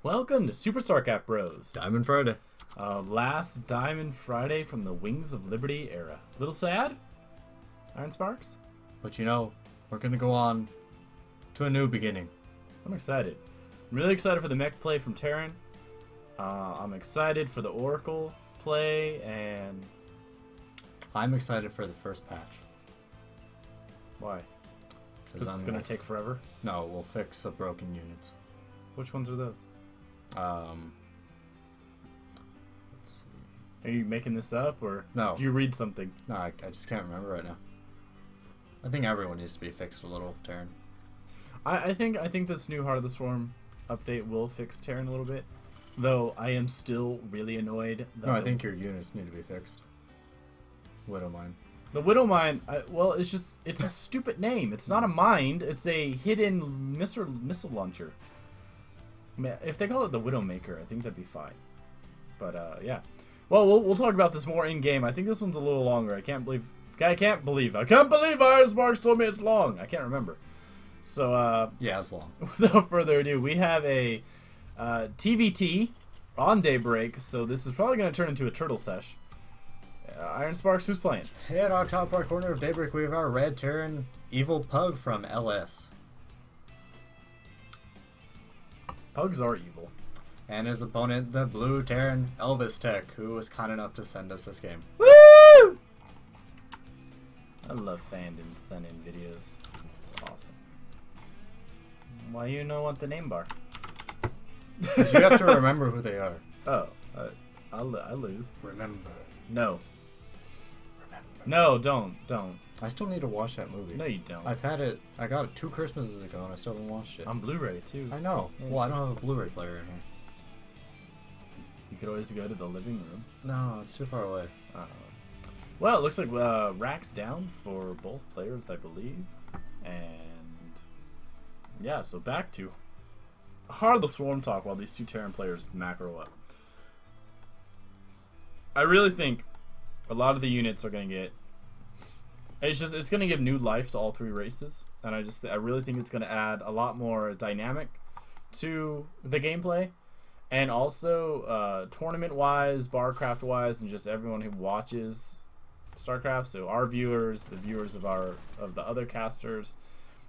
Welcome to SuperStarcraftBros. Diamond Friday. Last Diamond Friday from the Wings of Liberty era. Little sad? Iron Sparks? But you know, we're going to go on to a new beginning. I'm excited. I'm really excited for the mech play from Terran. I'm excited for the Oracle play, and... I'm excited for the first patch. Why? Because it's going to take forever? No, we'll fix the broken units. Which ones are those? Let's see. Are you making this up, or No. do you read something? No, I just can't remember right now. I think everyone needs to be fixed a little, Terran. I think this new Heart of the Swarm update will fix Terran a little bit, though I am still really annoyed. No, I think your units need to be fixed. Widow Mine. The Widow Mine, well, it's a stupid name. It's not a mind. It's a hidden missile launcher. I mean, if they call it the Widowmaker, I think that'd be fine. But yeah. Well, we'll talk about this more in game. I think this one's a little longer. I can't believe Iron Sparks told me it's long. I can't remember. So yeah, it's long. Without further ado, we have a TvT on Daybreak. So this is probably going to turn into a turtle sesh. Iron Sparks, who's playing? Hey, at our top right corner of Daybreak, we have our red Terran EvilPug from LS. Pugs are evil. And his opponent, the blue Terran ElvisTek, who was kind enough to send us this game. Woo! I love fandom sending videos. It's awesome. Why you don't want the name bar? Because you have to remember who they are. Oh, I lose. Remember. No. Remember. No, don't. I still need to watch that movie. No, you don't. I've had it. I got it 2 Christmases ago, and I still haven't watched it. On Blu-ray too. I know. Yeah. Well, I don't have a Blu-ray player in here. You could always go to the living room. No, it's too far away. Well, it looks like racks down for both players, I believe. And yeah, so back to Heart of the Swarm talk while these two Terran players macro up. I really think a lot of the units are going to get... It's going to give new life to all 3 races. And I really think it's going to add a lot more dynamic to the gameplay. And also, tournament-wise, barcraft-wise, and just everyone who watches StarCraft. So our viewers, the viewers of the other casters.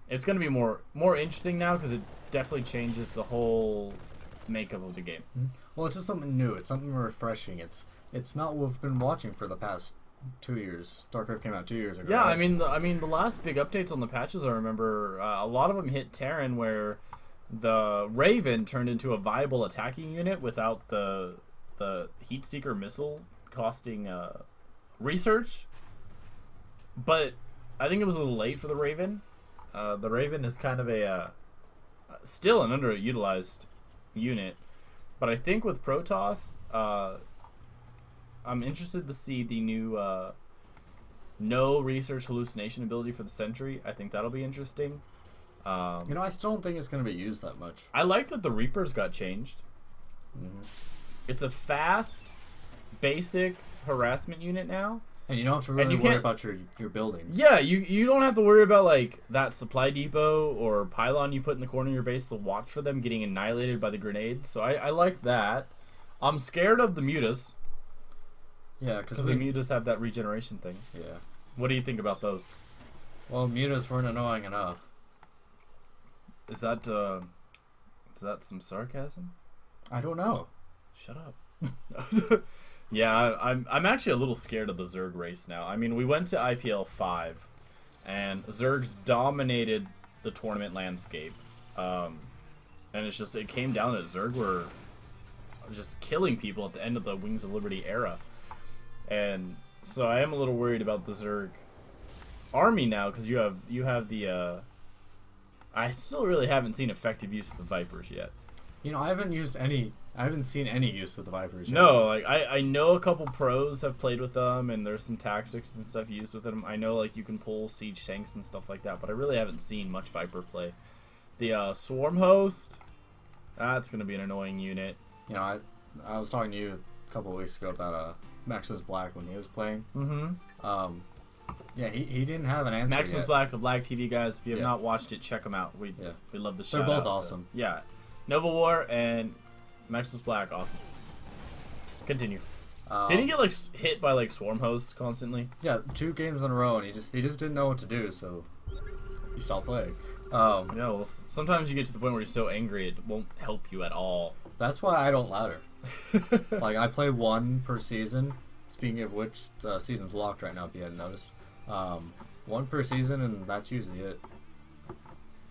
It's going to be more interesting now because it definitely changes the whole makeup of the game. Well, it's just something new. It's something refreshing. It's not what we've been watching for the past 2 years. StarCraft came out 2 years ago. Yeah, right? I mean, the last big updates on the patches, I remember a lot of them hit Terran, where the Raven turned into a viable attacking unit without the Heatseeker missile costing research. But I think it was a little late for the Raven. The Raven is kind of still an underutilized unit, but I think with Protoss, I'm interested to see the new no research hallucination ability for the Sentry. I think that'll be interesting. I still don't think it's going to be used that much. I like that the Reapers got changed. Mm-hmm. It's a fast, basic harassment unit now. And you don't have to really worry about your buildings. Yeah, you don't have to worry about like that supply depot or pylon you put in the corner of your base to watch for them getting annihilated by the grenades. So I like that. I'm scared of the Mutas. Yeah, because the Mutas have that regeneration thing. Yeah. What do you think about those? Well, Mutas weren't annoying enough. Is that some sarcasm? I don't know. Shut up. Yeah, I'm actually a little scared of the Zerg race now. I mean, we went to IPL 5, and Zergs dominated the tournament landscape. And it came down that Zerg were just killing people at the end of the Wings of Liberty era. And so I am a little worried about the Zerg army now, because you have the I still really haven't seen effective use of the Vipers yet. I haven't seen any use of the Vipers yet. No, like I know a couple pros have played with them, and there's some tactics and stuff used with them. I know like you can pull siege tanks and stuff like that, but I really haven't seen much Viper play. The Swarm Host, that's gonna be an annoying unit. I was talking to you a couple of weeks ago about Maximus Black when he was playing. Mm-hmm. Yeah, he didn't have an answer Maximus yet. Black, the Black TV guys. If you have not watched it, check them out. We love the show. They're both awesome. Yeah, Nova War and Max was black. Awesome. Continue. Um, Did he get like hit by like swarm hosts constantly? Yeah, 2 games in a row, and he just didn't know what to do, so he stopped playing. No. Well, sometimes you get to the point where you're so angry it won't help you at all. That's why I don't ladder. Like, I play 1 per season. Speaking of which, season's locked right now, if you hadn't noticed. 1 per season, and that's usually it.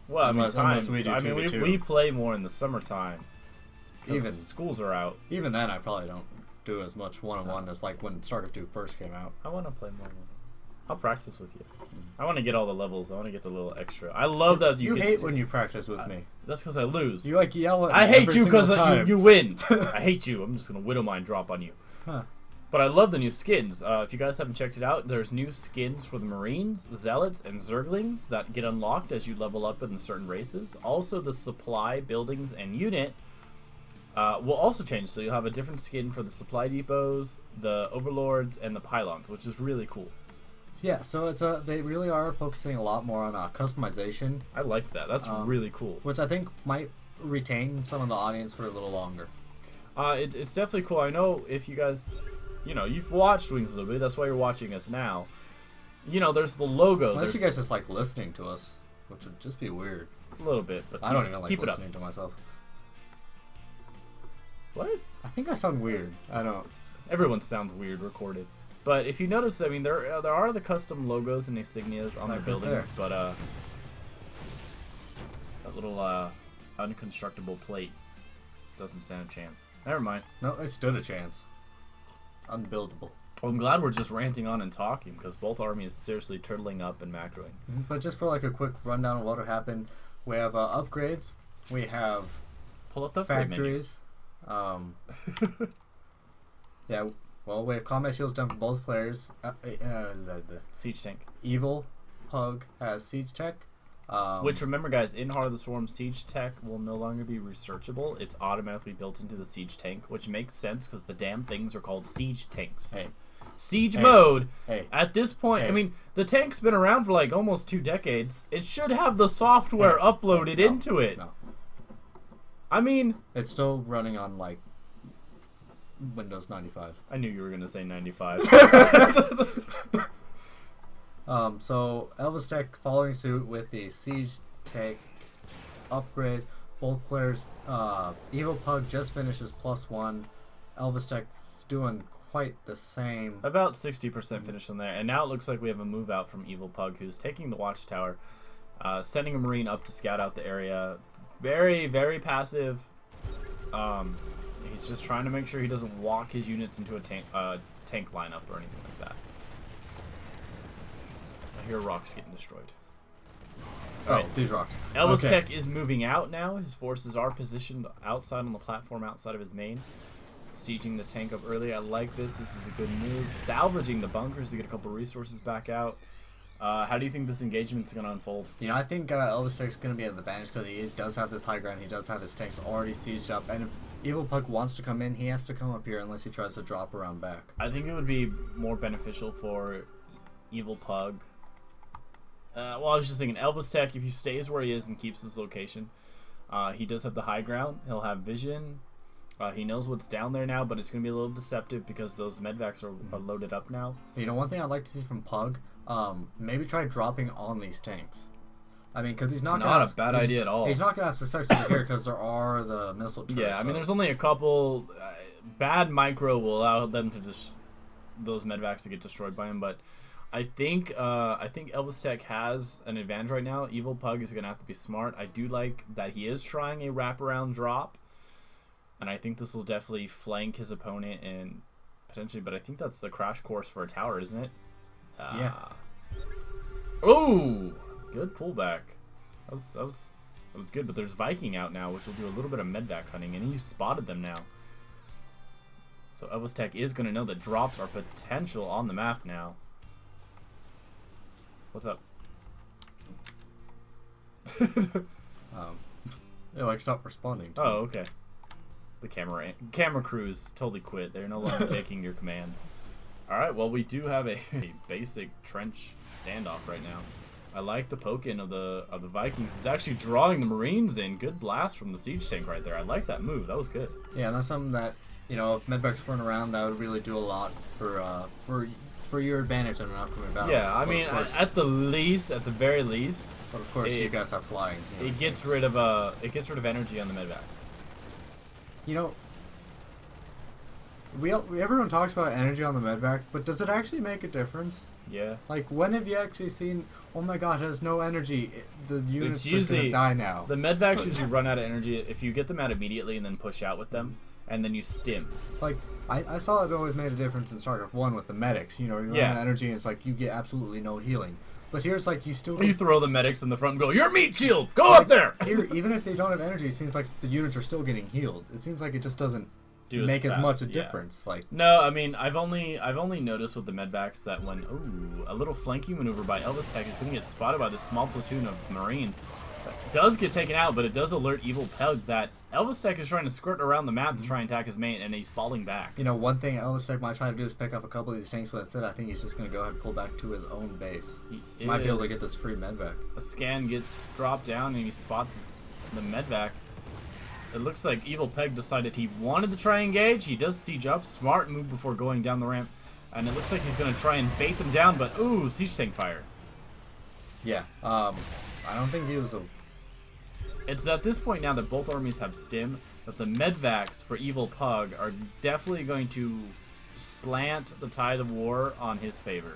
Well, Unless we do we play more in the summertime. Even schools are out. Even then, I probably don't do as much one-on-one as like when StarCraft 2 first came out. I want to play more. I'll practice with you. I want to get all the levels. I want to get the little extra. I love that you hate when you practice with me. That's because I lose. You like yell at me. I hate every you because you win. I hate you. I'm just gonna Widow Mine drop on you. Huh. But I love the new skins. If you guys haven't checked it out, there's new skins for the Marines, Zealots, and Zerglings that get unlocked as you level up in certain races. Also, the supply, buildings, and unit will also change. So you'll have a different skin for the supply depots, the overlords, and the pylons, which is really cool. Yeah, so it's they really are focusing a lot more on customization. I like that. That's really cool. Which I think might retain some of the audience for a little longer. It's definitely cool. I know if you guys, you've watched Wings a little bit. That's why you're watching us now. There's the logo. Unless you guys just like listening to us, which would just be weird. A little bit, but I don't even like keep listening to myself. What? I think I sound weird. I don't. Everyone sounds weird recorded. But if you notice, I mean, there are the custom logos and insignias on their buildings, but that little unconstructible plate doesn't stand a chance. Never mind. No, it stood a chance. Unbuildable. Well, I'm glad we're just ranting on and talking, because both armies seriously turtling up and macroing. But just for like a quick rundown of what will happen, we have upgrades. We have pull up the factories. Yeah. Well, we have combat shields done for both players. Siege tank. EvilPug has siege tech. Which, remember, guys, in Heart of the Swarm, siege tech will no longer be researchable. It's automatically built into the siege tank, which makes sense because the damn things are called siege tanks. Hey. Siege mode. Hey. At this point, I mean, the tank's been around for like almost 2 decades. It should have the software uploaded into it. No. I mean, it's still running on like Windows 95. I knew you were gonna say 95. So ElvisTek following suit with the siege tech upgrade. Both players, EvilPug just finishes +1. ElvisTek doing quite the same. About 60% finish on there, and now it looks like we have a move out from EvilPug, who's taking the watchtower, sending a Marine up to scout out the area. Very, very passive. He's just trying to make sure he doesn't walk his units into a tank lineup or anything like that. I hear rocks getting destroyed. Alright, these rocks. ElvisTek is moving out now. His forces are positioned outside on the platform outside of his main. Sieging the tank up early. I like this. This is a good move. Salvaging the bunkers to get a couple resources back out. How do you think this engagement is going to unfold? I think ElvisTek is going to be at the advantage because he does have this high ground. He does have his tanks already sieged up. And if EvilPug wants to come in, he has to come up here unless he tries to drop around back. I think it would be more beneficial for EvilPug. Well, I was just thinking, ElvisTek, if he stays where he is and keeps his location, he does have the high ground. He'll have vision. He knows what's down there now, but it's going to be a little deceptive because those medvacs are loaded up now. One thing I'd like to see from Pug, maybe try dropping on these tanks. I mean, because he's not a bad idea at all. He's not going to have success over here because there are the missile turrets. Yeah, I mean, there's only a couple. Bad micro will allow them to just those medvacs to get destroyed by him, but I think ElvisTek has an advantage right now. EvilPug is going to have to be smart. I do like that he is trying a wraparound drop, and I think this will definitely flank his opponent and potentially. But I think that's the crash course for a tower, isn't it? Yeah. Oh, good pullback. That was good. But there's Viking out now, which will do a little bit of medvac hunting, and he spotted them now. So ElvisTek is going to know that drops are potential on the map now. What's up? They stopped responding to Oh, okay. The camera crews totally quit. They're no longer taking your commands. All right. Well, we do have a basic trench standoff right now. I like the poke-in of the Vikings. It's actually drawing the Marines in. Good blast from the siege tank right there. I like that move. That was good. Yeah, and that's something that, you know, if medvacs weren't around, that would really do a lot for your advantage in an upcoming battle. Yeah, I mean, at the very least. But of course, you guys have flying. You know, it gets rid of energy on the medvacs. You know, everyone talks about energy on the medvac, but does it actually make a difference? Yeah. Like, when have you actually seen, oh my god, it has no energy, the units are usually, gonna die now? The medvacs usually run out of energy if you get them out immediately and then push out with them, and then you stim. Like, I saw it always made a difference in StarCraft 1 with the medics. You know, you run out of energy and it's like, you get absolutely no healing. But here's like, you still... You throw the medics in the front and go, "Your meat shield! Go up there!" Here, even if they don't have energy, it seems like the units are still getting healed. It seems like it just doesn't make as much a difference. Like, no, I mean, I've only noticed with the medvacs that when a little flanking maneuver by ElvisTek is going to get spotted by this small platoon of Marines, that does get taken out, but it does alert EvilPug that ElvisTek is trying to skirt around the map to try and attack his mate, and he's falling back. You know, one thing ElvisTek might try to do is pick up a couple of these tanks, but instead I think he's just going to go ahead and pull back to his own base. He might be able to get this free medvac. A scan gets dropped down, and he spots the medvac. It looks like EvilPug decided he wanted to try and engage. He does siege up. Smart move before going down the ramp. And it looks like he's going to try and bait them down, but ooh, siege tank fire. Yeah, I don't think he was a... It's at this point now that both armies have stim, that the medvacs for EvilPug are definitely going to slant the tide of war on his favor.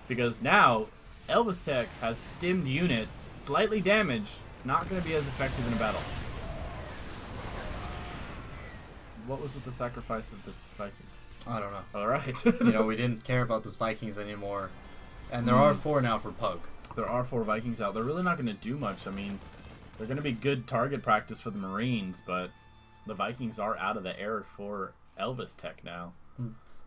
Because now, ElvisTek has stimmed units, slightly damaged, not going to be as effective in a battle. What was with the sacrifice of the Vikings? I don't know. Alright. You know, we didn't care about those Vikings anymore. And there are 4 now for Pug. There are 4 Vikings out. They're really not going to do much. I mean, they're going to be good target practice for the Marines, but the Vikings are out of the air for ElvisTek now.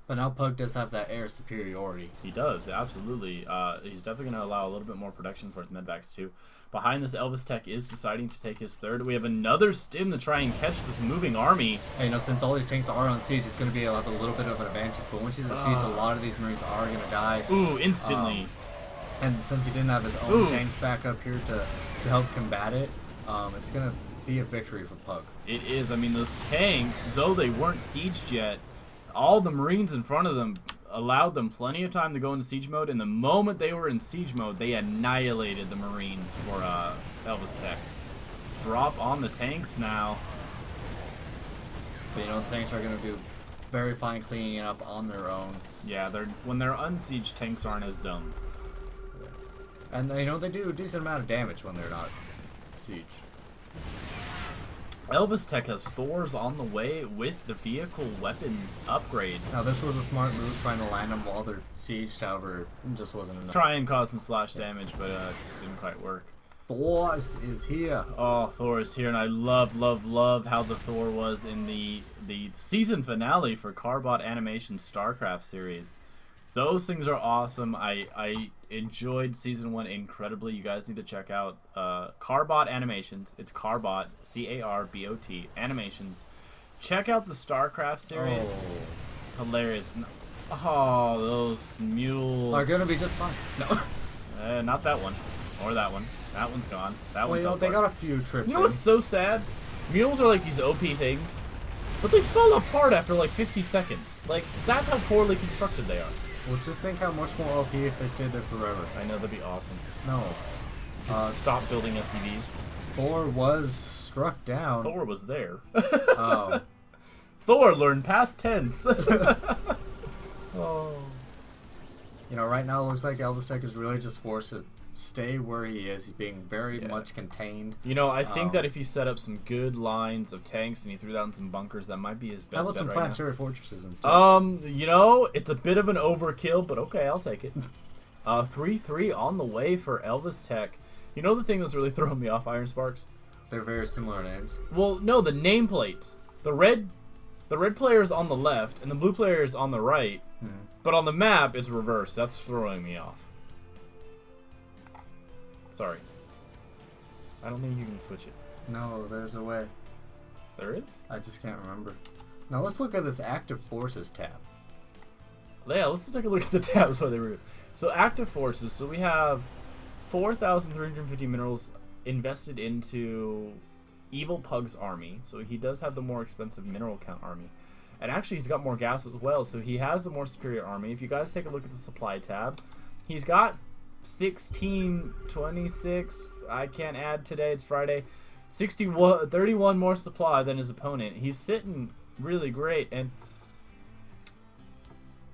But now Pug does have that air superiority. He does, absolutely. He's definitely going to allow a little bit more production for his medvacs too. Behind this, ElvisTek is deciding to take his third. We have another stim to try and catch this moving army. And, you know, since all these tanks are on siege, he's going to be able to have a little bit of an advantage. But once he's at siege, a lot of these Marines are going to die. Ooh, instantly. And since he didn't have his own tanks back up here to help combat it, it's going to be a victory for Pug. It is. I mean, those tanks, though they weren't sieged yet, all the Marines in front of them allowed them plenty of time to go into siege mode, and the moment they were in siege mode, they annihilated the Marines for ElvisTek. Drop on the tanks now. But, you know, the tanks are going to do very fine cleaning up on their own. Yeah, when they're unsieged, tanks aren't as dumb. Yeah. And, you know, they do a decent amount of damage when they're not sieged. ElvisTek has Thors on the way with the vehicle weapons upgrade. Now, this was a smart move trying to land them while they're sieged, however, it just wasn't enough. Try and cause some slash damage, but it just didn't quite work. Thor is here. Oh, Thor is here, and I love, love, love how the Thor was in the season finale for Carbot Animation StarCraft series. Those things are awesome. I enjoyed Season 1 incredibly. You guys need to check out Carbot Animations. It's Carbot, C-A-R-B-O-T, Animations. Check out the StarCraft series. Oh. Hilarious. Oh, those mules. Are going to be just fine. No. Not that one. Or that one. That one's gone. That one. Well, they got a few trips. You know what's so sad? Mules are like these OP things, but they fall apart after like 50 seconds. Like, that's how poorly constructed they are. Well, just think how much more OP if they stayed there forever. I know, that'd be awesome. No. Stop building SCVs. Thor was struck down. Thor was there. Oh. Thor learned past tense. Oh. You know, right now it looks like ElvisTek is really just forced to stay where he is. He's being very much contained. You know, I think that if he set up some good lines of tanks and he threw down some bunkers, that might be his best bet. How about some right planetary fortresses and stuff? You know, it's a bit of an overkill, but okay, I'll take it. 3-3 on the way for ElvisTek. You know the thing that's really throwing me off, Iron Sparks? They're very similar names. Well, no, the nameplates. The red player is on the left and the blue player is on the right. But on the map, it's reversed. That's throwing me off. Sorry. I don't think you can switch it. No, there's a way. There is? I just can't remember. Now let's look at this active forces tab. Yeah, let's take a look at the tabs while they were. So active forces. So we have 4,350 minerals invested into EvilPug's army, so he does have the more expensive mineral count army. And actually, he's got more gas as well, so he has the more superior army. If you guys take a look at the supply tab, he's got 16, 26, I can't add today, it's Friday, 31 more supply than his opponent. He's sitting really great, and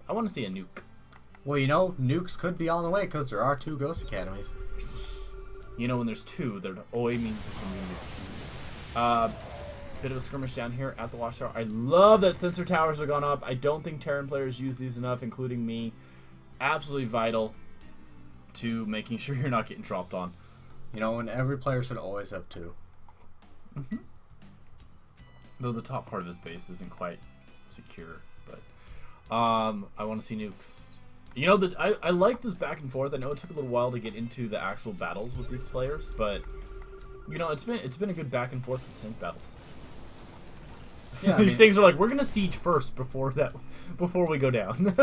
I want to see a nuke. Well, you know, nukes could be on the way because there are 2 Ghost Academies. You know, when there's 2, there always means there's going to be nukes. Bit of a skirmish down here at the watchtower. I love that sensor towers are gone up. I don't think Terran players use these enough, including me. Absolutely vital to making sure you're not getting dropped on. You know, and every player should always have 2. Mm-hmm. Though the top part of his base isn't quite secure, but I want to see nukes. You know, I like this back and forth. I know it took a little while to get into the actual battles with these players, but you know, it's been a good back and forth with tank battles. Yeah, these things are like, we're gonna siege first before we go down.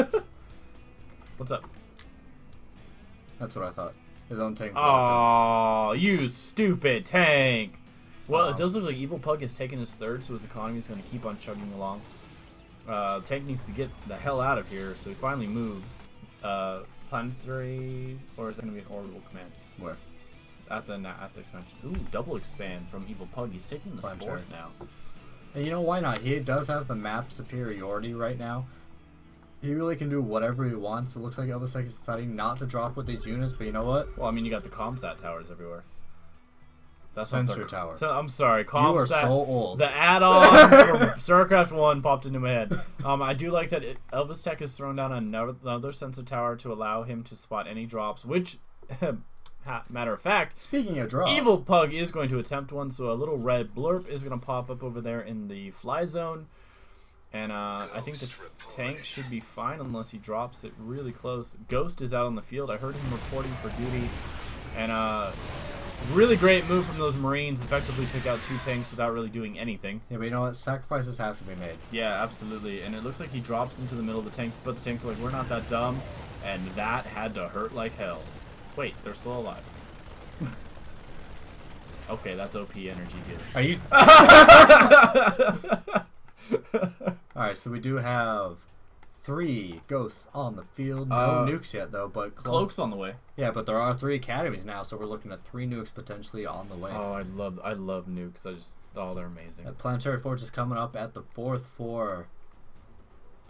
What's up? That's what I thought. His own tank. Oh, you stupid tank! Well, it does look like EvilPug has taken his 3rd, so his economy is going to keep on chugging along. Tank needs to get the hell out of here, so he finally moves. Planetary, or is that going to be an orbital command? Where? At the expansion. Ooh, double expand from EvilPug. He's taking the sport now. And you know, why not? He does have the map superiority right now. He really can do whatever he wants. It looks like ElvisTek is deciding not to drop with these units, but you know what? Well, I mean, you got the Comsat towers everywhere. That's sensor tower. So, I'm sorry, Comsat. You are so old. The add-on from StarCraft 1 popped into my head. I do like that ElvisTek has thrown down another sensor tower to allow him to spot any drops, which, matter of fact, speaking of drops, EvilPug is going to attempt one, so a little red blurb is going to pop up over there in the fly zone. And I think the tank should be fine unless he drops it really close. Ghost is out on the field. I heard him reporting for duty. And really great move from those Marines. Effectively took out 2 tanks without really doing anything. Yeah, but you know what? Sacrifices have to be made. Yeah, absolutely. And it looks like he drops into the middle of the tanks, but the tanks are like, we're not that dumb. And that had to hurt like hell. Wait, they're still alive. Okay, that's OP energy here. Are you... Alright, so we do have 3 ghosts on the field. No nukes yet, though, but... Cloak's on the way. Yeah, but there are 3 academies now, so we're looking at 3 nukes potentially on the way. Oh, I love nukes. They're amazing. That Planetary Forge is coming up at the 4th for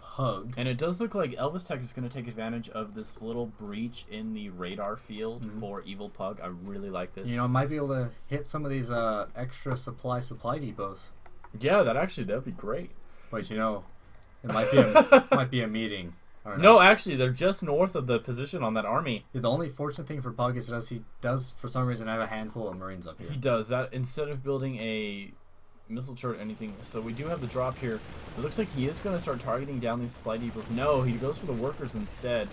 Pug. And it does look like ElvisTek is going to take advantage of this little breach in the radar field for EvilPug. I really like this. You know, might be able to hit some of these extra supply depots. Yeah, that'd be great. Wait, you know, it might be a meeting. No, actually, they're just north of the position on that army. Yeah, the only fortunate thing for Pug is that he does, for some reason, have a handful of Marines up here. He does that instead of building a missile turret or anything. So we do have the drop here. It looks like he is going to start targeting down these supply depots. No, he goes for the workers instead.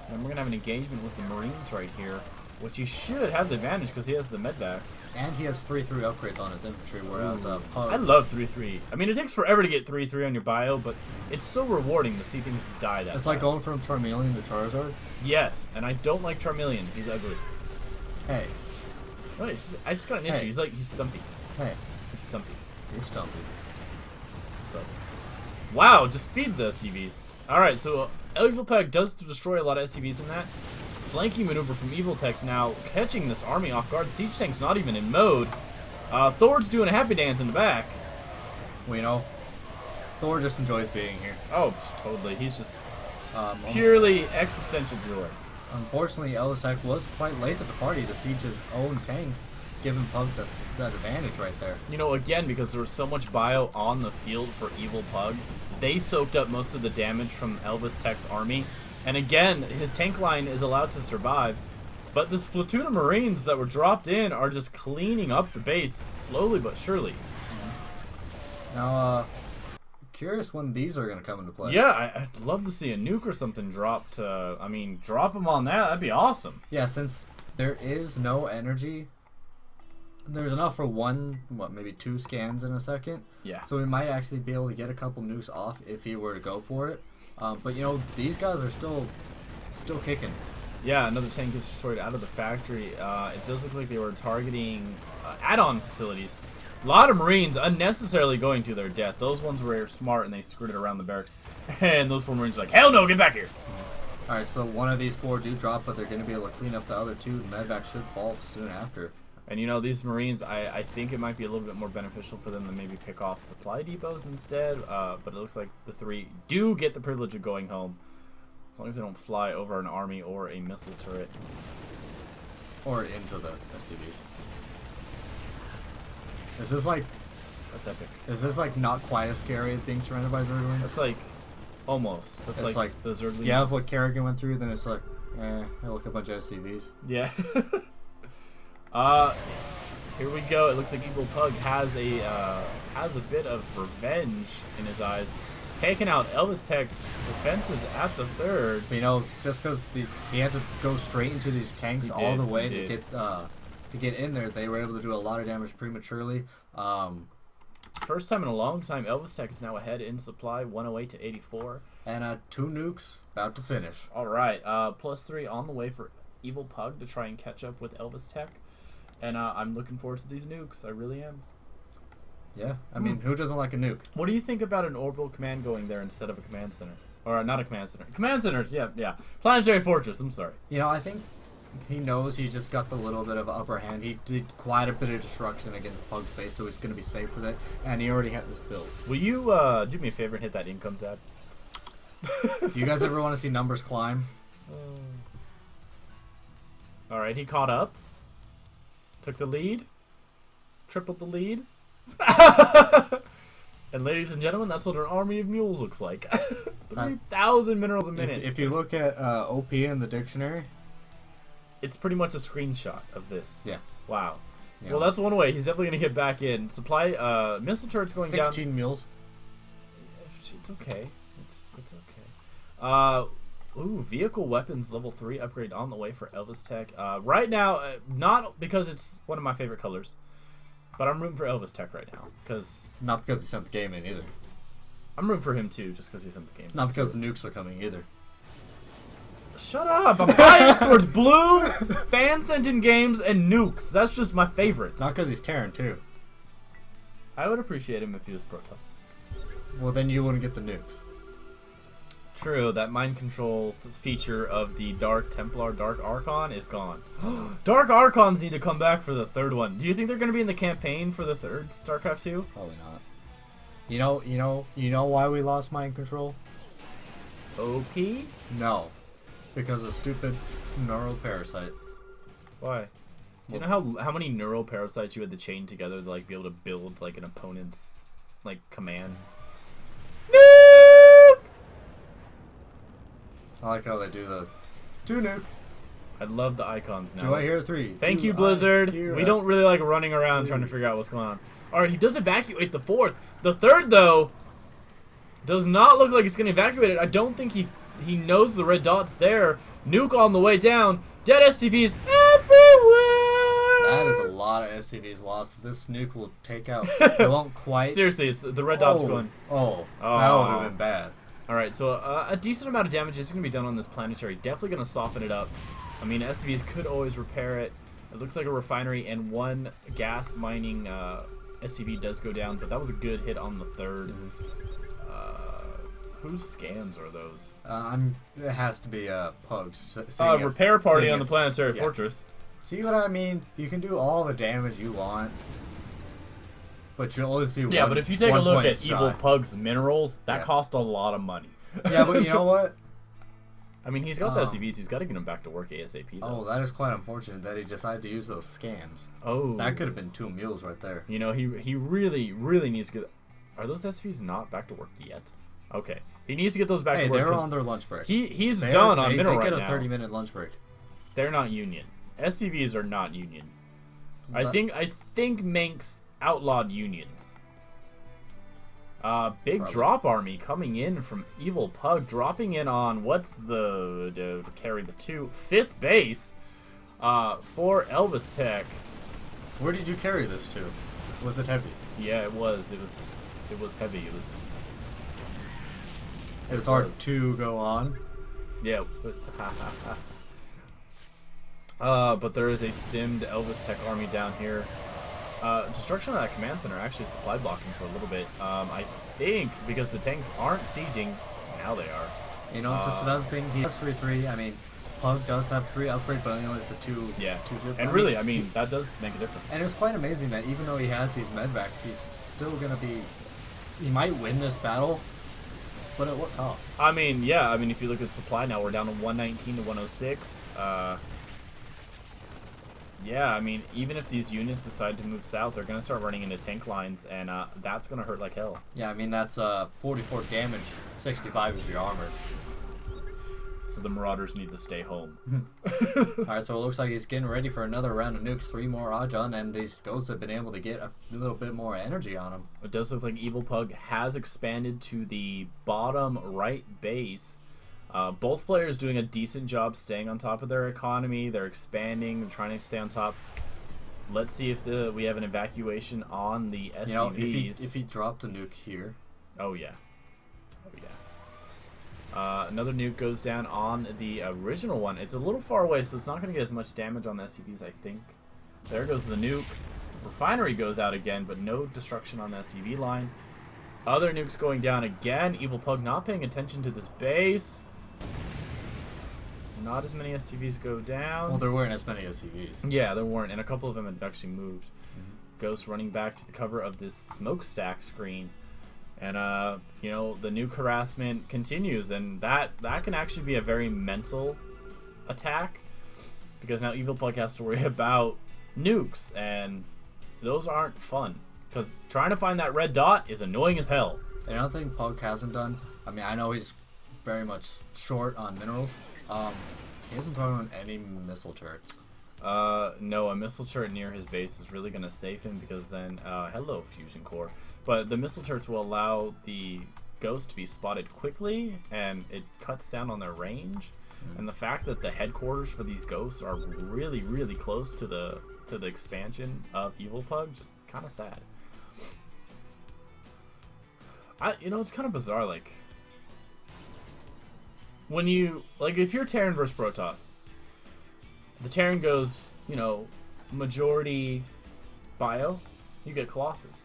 And we're going to have an engagement with the Marines right here, which he should have the advantage because he has the medvacs. And he has 3-3 upgrades on his infantry, whereas Pug... I love 3-3. I mean, it takes forever to get 3-3 on your bio, but it's so rewarding to see things die that It's fast. like going from Charmeleon to Charizard. Yes, and I don't like Charmeleon. He's ugly. Hey. No, I just got an issue. Hey. He's stumpy. Hey. He's stumpy. You're stumpy. So, wow, just feed the SCVs. Alright, so EvilPug does destroy a lot of SCVs in that. Flanking maneuver from EvilTek's now catching this army off guard. Siege tank's not even in mode. Thor's doing a happy dance in the back. Well, you know, Thor just enjoys being here. Oh, totally. He's just purely existential joy. Unfortunately, ElvisTek was quite late to the party to siege his own tanks, giving Pug that advantage right there. You know, again, because there was so much bio on the field for EvilPug, they soaked up most of the damage from ElvisTek's army. And again, his tank line is allowed to survive. But this platoon of Marines that were dropped in are just cleaning up the base, slowly but surely. Now, curious when these are going to come into play. Yeah, I'd love to see a nuke or something dropped. I mean, drop them on that. That'd be awesome. Yeah, since there is no energy, there's enough for maybe 2 scans in a second. Yeah. So we might actually be able to get a couple nukes off if he were to go for it. But you know, these guys are still kicking. Yeah, another tank is destroyed out of the factory. It does look like they were targeting add-on facilities. A lot of Marines unnecessarily going to their death. Those ones were smart and they screwed it around the barracks. And those 4 Marines are like, hell no, get back here! Alright, so one of these 4 do drop, but they're going to be able to clean up the other 2. Medvac should fall soon after. And you know, these Marines, I think it might be a little bit more beneficial for them to maybe pick off supply depots instead. But it looks like the 3 do get the privilege of going home. As long as they don't fly over an army or a missile turret. Or into the SCVs. Is this like... That's epic. Is this like not quite as scary as being surrounded by Zerglings? That's like... Almost. That's it's like the Zerglings. Yeah, what Kerrigan went through, then it's like, look, a bunch of SCVs. Yeah. Here we go. It looks like EvilPug has a bit of revenge in his eyes, taking out ElvisTek's defenses at the 3rd. You know, just because he had to go straight into these tanks all the way to get in there, they were able to do a lot of damage prematurely. First time in a long time, ElvisTek is now ahead in supply, 108 to 84. And 2 nukes about to finish. All right, +3 on the way for EvilPug to try and catch up with ElvisTek. And I'm looking forward to these nukes. I really am. Yeah, I mean, who doesn't like a nuke? What do you think about an orbital command going there instead of a command center? Or not a command center. Command center, yeah. Planetary fortress, I'm sorry. You know, I think he knows he just got the little bit of upper hand. He did quite a bit of destruction against Pug's base, so he's going to be safe with it. And he already had this build. Will you do me a favor and hit that income tab? Do you guys ever want to see numbers climb? Alright, he caught up. Took the lead. Tripled the lead. And ladies and gentlemen, that's what an army of mules looks like. 3,000 minerals a minute. If you look at OP in the dictionary, it's pretty much a screenshot of this. Yeah. Wow. Yeah. Well, that's one way. He's definitely going to get back in. Supply, missile turrets going 16 down. 16 mules. It's okay. It's okay. Vehicle weapons level 3 upgrade on the way for ElvisTek. Right now, not because it's one of my favorite colors, but I'm rooting for ElvisTek right now. Not because he sent the game in either. I'm rooting for him too, just because he sent the game in. Not because the nukes are coming either. Shut up! I'm biased towards blue, fan sent in games, and nukes. That's just my favorites. Not because he's Terran too. I would appreciate him if he was Protoss. Well, then you wouldn't get the nukes. True, that mind control feature of the Dark Templar Dark Archon is gone. Dark Archons need to come back for the 3rd one. Do you think they're going to be in the campaign for the 3rd StarCraft 2? Probably not. You know why we lost mind control? OP? No. Because of stupid neural parasite. Why? Do you know how many neural parasites you had to chain together to like be able to build like an opponent's like command? Nuke! I like how they do the 2 nuke. I love the icons now. Do I hear 3? Thank you, Blizzard. We don't really like running around trying to figure out what's going on. Alright, he does evacuate the 4th. The 3rd, though, does not look like it's going to evacuate it. I don't think he knows the red dot's there. Nuke on the way down. Dead SCVs everywhere. That is a lot of SCVs lost. This nuke will take out. It won't quite. Seriously, the red dot's going. Oh, that would have been bad. Alright, so a decent amount of damage is going to be done on this planetary. Definitely going to soften it up. I mean, SCVs could always repair it. It looks like a refinery, and 1 gas mining SCV does go down, but that was a good hit on the 3rd. Whose scans are those? It has to be Pugs. Repair party on the planetary fortress. See what I mean? You can do all the damage you want, but you'll always be but if you take a look at EvilPug's minerals, that cost a lot of money. Yeah, but you know what? I mean, he's got the SCVs. He's got to get him back to work ASAP, though. Oh, that is quite unfortunate that he decided to use those scans. Oh. That could have been 2 mules right there. You know, he really, really needs to get... Are those SCVs not back to work yet? Okay. He needs to get those back to work. Hey, they're on their lunch break. He's done on mineral right now. They get a 30-minute lunch break. They're not union. SCVs are not union. I think Manx outlawed unions. Big drop army coming in from EvilPug, dropping in on what's to carry the 5th base for ElvisTek. Where did you carry this to? Was it heavy? Yeah, it was. It was heavy. It was hard to go on. Yeah. But there is a stimmed ElvisTek army down here. Destruction of that command center actually supply blocking for a little bit. I think because the tanks aren't sieging, now they are. You know, just another thing, he has 3-3. I mean, Pug does have 3 upgrade, but you know, it's a 2. Yeah. 2 And really, I mean, that does make a difference. And it's quite amazing that even though he has these medvacs, he's still gonna be. He might win this battle, but at what cost? I mean, yeah. I mean, if you look at supply now, we're down to 119 to 106. Yeah, I mean, even if these units decide to move south, they're going to start running into tank lines, and that's going to hurt like hell. Yeah, I mean, that's 44 damage, 65 if you're armored. So the Marauders need to stay home. Alright, so it looks like he's getting ready for another round of nukes, 3 more Ajahn, and these ghosts have been able to get a little bit more energy on them. It does look like EvilPug has expanded to the bottom right base. Both players doing a decent job staying on top of their economy. They're expanding, they're trying to stay on top. Let's see if we have an evacuation on the SCVs. You know, if he dropped a nuke here. Oh yeah. Oh yeah. Another nuke goes down on the original one. It's a little far away, so it's not going to get as much damage on the SCVs, I think. There goes the nuke. Refinery goes out again, but no destruction on the SCV line. Other nukes going down again. EvilPug not paying attention to this base. Not as many SCVs go down. Well, there weren't as many SCVs. Yeah, there weren't, and a couple of them had actually moved. Ghost running back to the cover of this smokestack screen. And, you know, the nuke harassment continues, and that can actually be a very mental attack, because now EvilPug has to worry about nukes, and those aren't fun, because trying to find that red dot is annoying as hell. And another thing Pug hasn't done, I mean, I know he's very much short on minerals. He hasn't thrown on any missile turrets. No, a missile turret near his base is really going to save him, because then, hello, Fusion Core. But the missile turrets will allow the ghost to be spotted quickly, and it cuts down on their range. And the fact that the headquarters for these ghosts are really, really close to the expansion of EvilPug, just kind of sad. You know, it's kind of bizarre, like, when you, like, if you're Terran versus Protoss, the Terran goes, you know, majority bio, you get Colossus.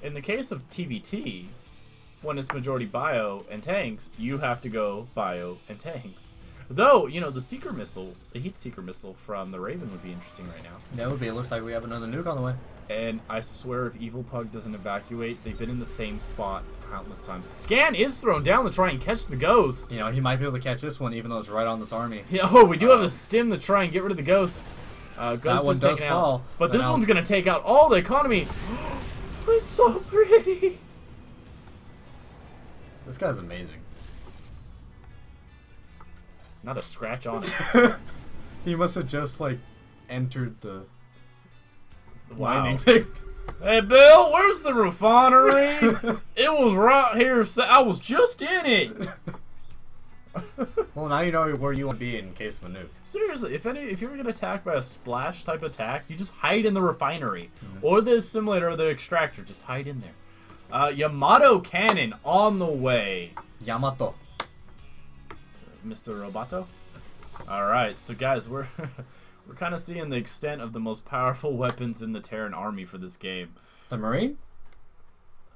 In the case of TvT, when it's majority bio and tanks, you have to go bio and tanks. Though, you know, the Seeker Missile, the Heat Seeker Missile from the Raven would be interesting right now. That would be. It looks like we have another nuke on the way. And I swear if EvilPug doesn't evacuate, they've been in the same spot countless times. Scan is thrown down to try and catch the ghost. You know, he might be able to catch this one even though it's right on this army. Yeah, oh, we do have a stim to try and get rid of the ghost. Ghost that one is does taken fall. out. But this one's going to take out all the economy. It's so pretty. This guy's amazing. Not a scratch on it. He must have just, like, entered the Wow. winding thing. Hey, Bill, where's the refinery? It was right here. I was just in it. Well, now you know where you want to be in case of a nuke. Seriously, if you ever get attacked by a splash type attack, you just hide in the refinery. Or the assimilator or the extractor. Just hide in there. Yamato cannon on the way. Yamato. Mr. Roboto? Alright, so guys, we're kind of seeing the extent of the most powerful weapons in the Terran army for this game. The Marine?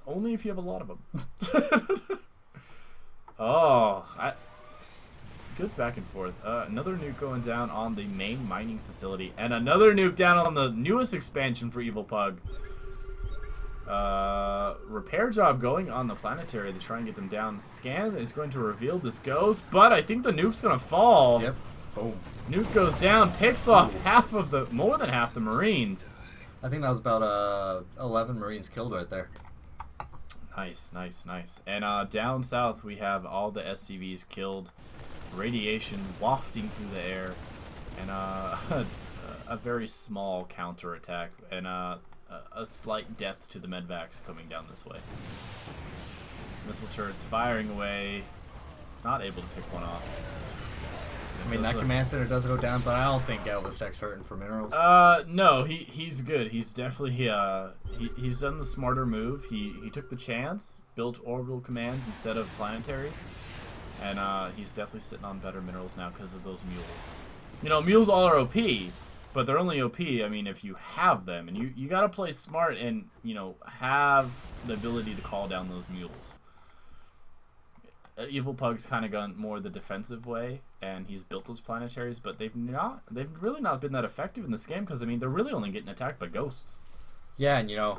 Only if you have a lot of them. Oh, good back and forth. Another nuke going down on the main mining facility, and another nuke down on the newest expansion for EvilPug. Repair job going on the planetary to try and get them down. Scan is going to reveal this ghost, but I think the nuke's gonna fall. Yep. Boom. Nuke goes down, picks off more than half the Marines. I think that was about 11 Marines killed right there. Nice, nice, nice. And down south we have all the SCVs killed, radiation wafting through the air, and a very small counterattack, and a slight death to the medvacs coming down this way. Missile turrets firing away, not able to pick one off. I mean, that command center does go down, but I don't think ElvisTek's hurting for minerals. No, he's good. He's definitely he's done the smarter move. He took the chance, built orbital commands instead of planetaries, and he's definitely sitting on better minerals now because of those mules. You know, mules all are OP, but they're only OP, I mean, if you have them. And you gotta play smart and, you know, have the ability to call down those mules. EvilPug's kind of gone more the defensive way, and he's built those planetaries, but they've really not been that effective in this game, because, I mean, they're really only getting attacked by ghosts. Yeah, and, you know,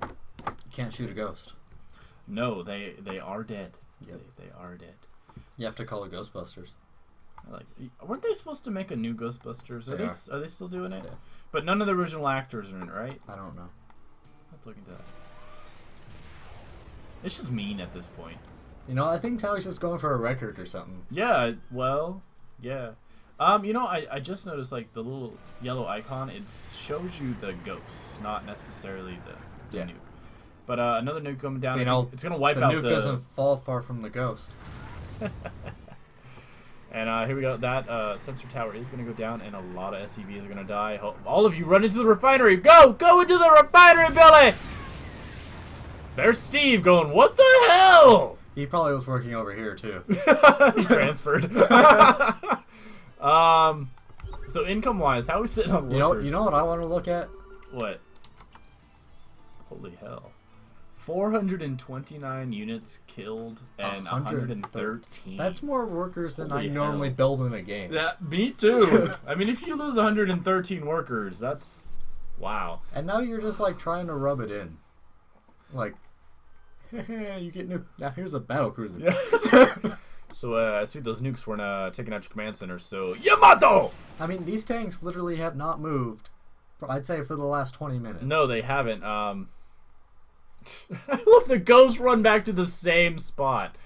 you can't shoot a ghost. No, they are dead. Yep. They are dead. You have to call it Ghostbusters. Like, weren't they supposed to make a new Ghostbusters? Are they still doing it? Yeah. But none of the original actors are in it, right? I don't know. Let's look into that. It's just mean at this point. You know, I think Tyler's just going for a record or something. Yeah, well, yeah. You know, I just noticed, like, the little yellow icon, it shows you the ghost, not necessarily the nuke. But another nuke coming down, it's going to wipe out the... nuke doesn't fall far from the ghost. And here we go. That sensor tower is going to go down, and a lot of SCVs are going to die. All of you run into the refinery. Go! Go into the refinery, Billy! There's Steve going, what the hell? He probably was working over here, too. He transferred. So income-wise, how are we sitting on workers? You know what I want to look at? What? Holy hell. 429 units killed and 113. That's more workers than Holy I normally hell. build in a game. Me too. I mean, if you lose 113 workers, that's... Wow. And now you're just, like, trying to rub it in. Like, you get nuked. Now here's a battlecruiser. Yeah. So, I see those nukes weren't taking out your command center, so... Yamato! I mean, these tanks literally have not moved, I'd say, for the last 20 minutes. No, they haven't. I love the ghost run back to the same spot.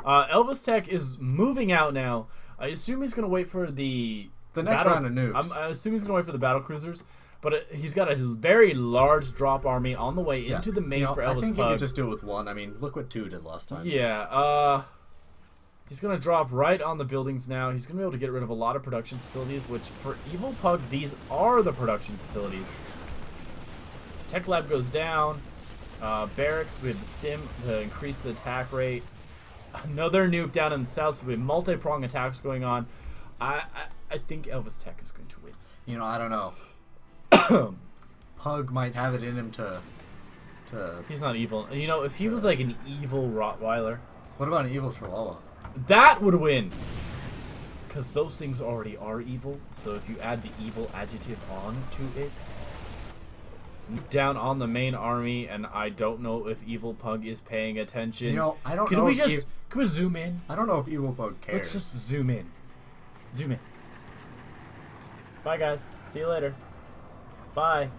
ElvisTek is moving out now. I assume he's going to wait for the next round of nukes. I assume he's going to wait for the battle cruisers, but he's got a very large drop army on the way into the main for ElvisPug. I think he could just do it with one. I mean, look what 2 did last time. Yeah, he's going to drop right on the buildings now. He's going to be able to get rid of a lot of production facilities, which for EvilPug, these are the production facilities. Tech Lab goes down. Barracks, we have the stim to increase the attack rate. Another nuke down in the south, so we have multi-prong attacks going on. I think ElvisTek is going to win. You know, I don't know. Pug might have it in him to... He's not evil. You know, if he was like an evil Rottweiler... What about an evil Chihuahua? That would win! Because those things already are evil, so if you add the evil adjective on to it... Down on the main army, and I don't know if EvilPug is paying attention. You know, I don't know. Can we zoom in? I don't know if EvilPug cares. Let's just zoom in. Zoom in. Bye, guys. See you later. Bye.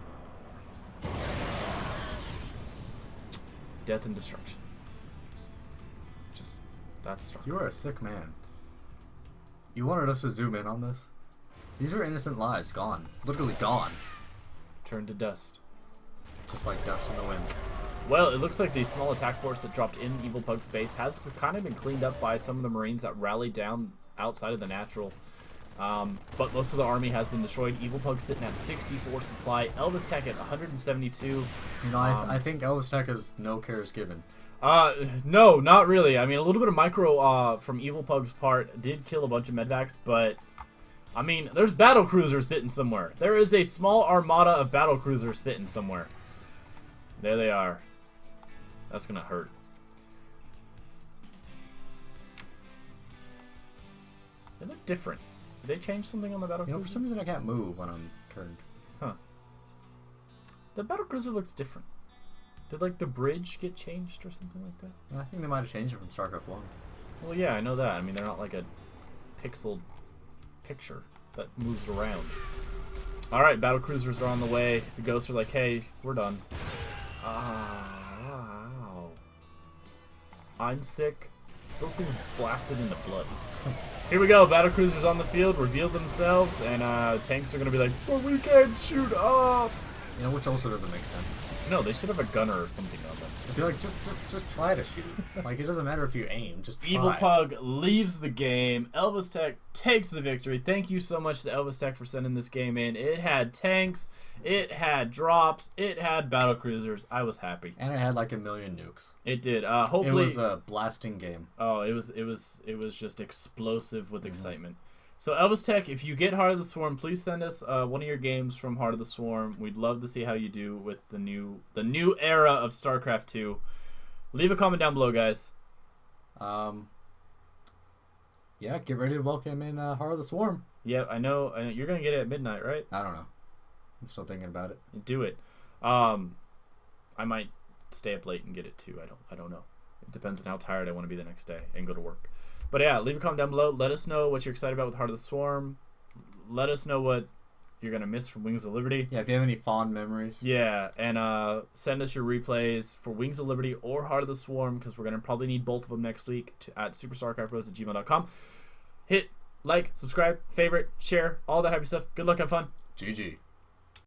Death and destruction. Just that's stuff. You are a sick man. You wanted us to zoom in on this? These are innocent lives gone, literally gone. Turned to dust. Just like dust in the wind. Well, it looks like the small attack force that dropped in EvilPug's base has kind of been cleaned up by some of the Marines that rallied down outside of the natural. But most of the army has been destroyed. EvilPug sitting at 64 supply. ElvisTek at 172. You know, I think ElvisTek has no cares given. No, not really. I mean, a little bit of micro from EvilPug's part did kill a bunch of medvacs, but... I mean, there's battle cruisers sitting somewhere. There is a small armada of battle cruisers sitting somewhere. There they are. That's gonna hurt. They look different. Did they change something on the battle cruiser? You know, for some reason I can't move when I'm turned. Huh. The battle cruiser looks different. Did, like, the bridge get changed or something like that? Yeah, I think they might have changed it from StarCraft 1. Well, yeah, I know that. I mean, they're not like a pixel picture that moves around. Alright, battle cruisers are on the way. The ghosts are like, hey, we're done. Wow. I'm sick. Those things blasted into blood. Here we go. Battle cruisers on the field revealed themselves, and tanks are going to be like, but we can't shoot off. You know, which also doesn't make sense. No, they should have a gunner or something on them. I feel like just try to shoot. Like, it doesn't matter if you aim, just try. EvilPug leaves the game. ElvisTek takes the victory. Thank you so much to ElvisTek for sending this game in. It had tanks, it had drops, it had battle cruisers. I was happy. And it had like 1 million nukes. It did. Hopefully it was a blasting game. Oh, it was just explosive with excitement. So ElvisTek, if you get Heart of the Swarm, please send us one of your games from Heart of the Swarm. We'd love to see how you do with the new era of StarCraft 2. Leave a comment down below, guys. Yeah, get ready to welcome in Heart of the Swarm. Yeah, I know you're gonna get it at midnight, right? I don't know. I'm still thinking about it. Do it. I might stay up late and get it too. I don't know. It depends on how tired I want to be the next day and go to work. But yeah, leave a comment down below. Let us know what you're excited about with Heart of the Swarm. Let us know what you're gonna miss from Wings of Liberty. Yeah, if you have any fond memories. Yeah, and send us your replays for Wings of Liberty or Heart of the Swarm, because we're gonna probably need both of them next week at SuperStarcraftBros@gmail.com. Hit like, subscribe, favorite, share, all that happy stuff. Good luck, have fun. GG.